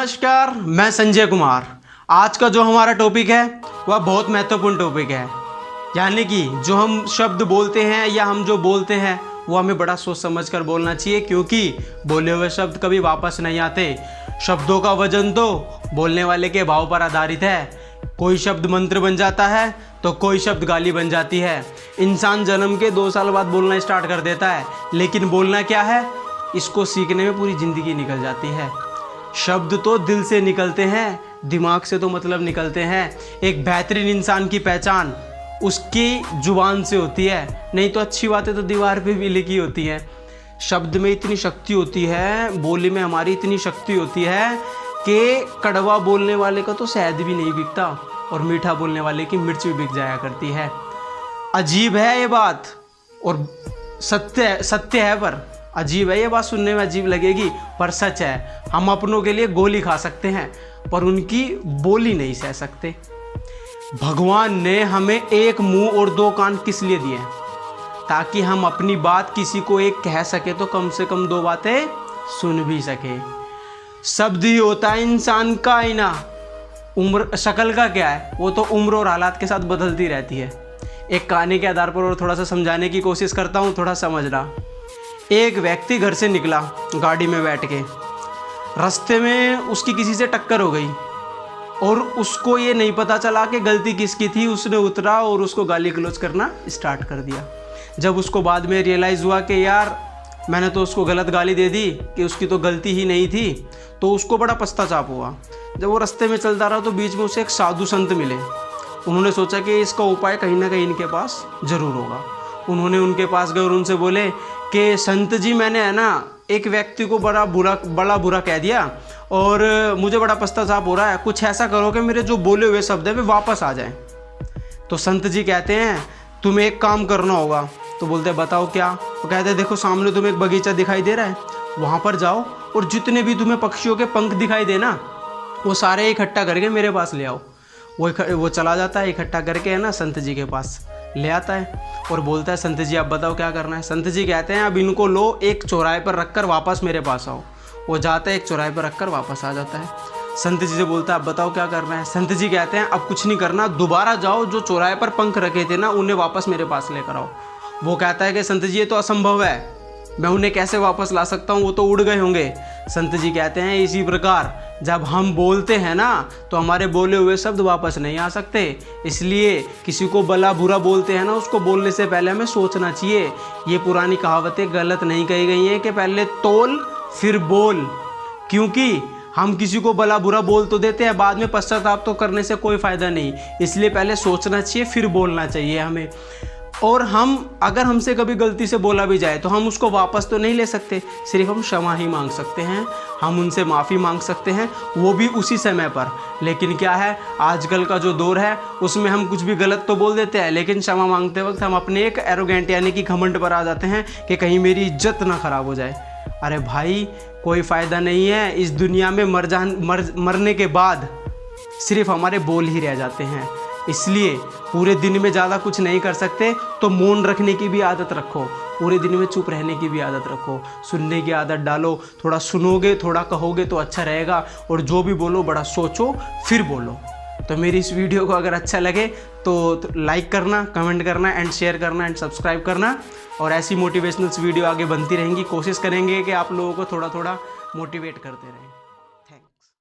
नमस्कार, मैं संजय कुमार। आज का जो हमारा टॉपिक है वह बहुत महत्वपूर्ण टॉपिक है। यानी कि जो हम शब्द बोलते हैं या हम जो बोलते हैं वो हमें बड़ा सोच समझ कर बोलना चाहिए, क्योंकि बोले हुए शब्द कभी वापस नहीं आते। शब्दों का वजन तो बोलने वाले के भाव पर आधारित है। कोई शब्द मंत्र बन जाता है तो कोई शब्द गाली बन जाती है। इंसान जन्म के 2 साल बाद बोलना स्टार्ट कर देता है, लेकिन बोलना क्या है इसको सीखने में पूरी ज़िंदगी निकल जाती है। शब्द तो दिल से निकलते हैं, दिमाग से तो मतलब निकलते हैं। एक बेहतरीन इंसान की पहचान उसकी जुबान से होती है, नहीं तो अच्छी बातें तो दीवार पे भी लिखी होती हैं। शब्द में इतनी शक्ति होती है, बोली में हमारी इतनी शक्ति होती है कि कड़वा बोलने वाले का तो शहद भी नहीं बिकता और मीठा बोलने वाले की मिर्च भी बिक जाया करती है। अजीब है ये बात और सत्य है, पर अजीब है ये बात, सुनने में अजीब लगेगी पर सच है। हम अपनों के लिए गोली खा सकते हैं पर उनकी बोली नहीं सह सकते। भगवान ने हमें एक मुंह और 2 कान किस लिए दिए? ताकि हम अपनी बात किसी को एक कह सके तो कम से कम 2 बातें सुन भी सके। शब्द ही होता है इंसान का आईना। उम्र शक्ल का क्या है, वो तो उम्र और हालात के साथ बदलती रहती है। एक कहानी के आधार पर और थोड़ा सा समझाने की कोशिश करता हूँ, थोड़ा समझना। एक व्यक्ति घर से निकला गाड़ी में बैठ के, रास्ते में उसकी किसी से टक्कर हो गई और उसको ये नहीं पता चला कि गलती किसकी थी। उसने उतरा और उसको गाली गलौज करना स्टार्ट कर दिया। जब उसको बाद में रियलाइज़ हुआ कि यार मैंने तो उसको गलत गाली दे दी, कि उसकी तो गलती ही नहीं थी, तो उसको बड़ा पश्चाताप हुआ। जब वो रास्ते में चलता रहा तो बीच में उसे एक साधु संत मिले। उन्होंने सोचा कि इसका उपाय कहीं ना कहीं इनके पास ज़रूर होगा। उन्होंने उनके पास गए और उनसे बोले कि संत जी, मैंने है ना एक व्यक्ति को बड़ा बुरा कह दिया और मुझे बड़ा पश्चाताप हो रहा है। कुछ ऐसा करो कि मेरे जो बोले हुए शब्द है वे वापस आ जाएं। तो संत जी कहते हैं तुम्हें एक काम करना होगा। तो बोलते हैं बताओ क्या? वो कहते हैं देखो सामने तुम्हें एक बगीचा दिखाई दे रहा है, वहाँ पर जाओ और जितने भी तुम्हें पक्षियों के पंख दिखाई देना वो सारे इकट्ठा करके मेरे पास ले आओ। वो चला जाता है, इकट्ठा करके है ना संत जी के पास ले आता है और बोलता है संत जी आप बताओ क्या करना है? संत जी कहते हैं अब इनको लो, एक चौराहे पर रखकर वापस मेरे पास आओ। वो जाता है, एक चौराहे पर रखकर वापस आ जाता है। संत जी से बोलता है अब बताओ क्या करना है? संत जी कहते हैं अब कुछ नहीं करना, दोबारा जाओ, जो चौराहे पर पंख रखे थे ना उन्हें वापस मेरे पास लेकर आओ। वो कहता है कि संत जी ये तो असंभव है, मैं उन्हें कैसे वापस ला सकता हूँ, वो तो उड़ गए होंगे। संत जी कहते हैं इसी प्रकार जब हम बोलते हैं ना तो हमारे बोले हुए शब्द वापस नहीं आ सकते। इसलिए किसी को भला बुरा बोलते हैं ना, उसको बोलने से पहले हमें सोचना चाहिए। ये पुरानी कहावतें गलत नहीं कही गई हैं कि पहले तोल फिर बोल, क्योंकि हम किसी को भला बुरा बोल तो देते हैं, बाद में पश्चाताप तो करने से कोई फ़ायदा नहीं। इसलिए पहले सोचना चाहिए फिर बोलना चाहिए हमें। और अगर हमसे कभी गलती से बोला भी जाए तो हम उसको वापस तो नहीं ले सकते, सिर्फ हम क्षमा ही मांग सकते हैं। हम उनसे माफ़ी मांग सकते हैं, वो भी उसी समय पर। लेकिन क्या है, आजकल का जो दौर है उसमें हम कुछ भी गलत तो बोल देते हैं, लेकिन क्षमा मांगते वक्त हम अपने एक एरोगेंट यानी कि घमंड पर आ जाते हैं कि कहीं मेरी इज्जत ना ख़राब हो जाए। अरे भाई कोई फ़ायदा नहीं है, इस दुनिया में मरने के बाद सिर्फ हमारे बोल ही रह जाते हैं। इसलिए पूरे दिन में ज़्यादा कुछ नहीं कर सकते तो मौन रखने की भी आदत रखो, पूरे दिन में चुप रहने की भी आदत रखो, सुनने की आदत डालो। थोड़ा सुनोगे, थोड़ा कहोगे तो अच्छा रहेगा, और जो भी बोलो बड़ा सोचो फिर बोलो। तो मेरी इस वीडियो को अगर अच्छा लगे तो लाइक करना, कमेंट करना एंड शेयर करना एंड सब्सक्राइब करना। और ऐसी मोटिवेशनल वीडियो आगे बनती रहेंगी। कोशिश करेंगे कि आप लोगों को थोड़ा थोड़ा मोटिवेट करते रहें।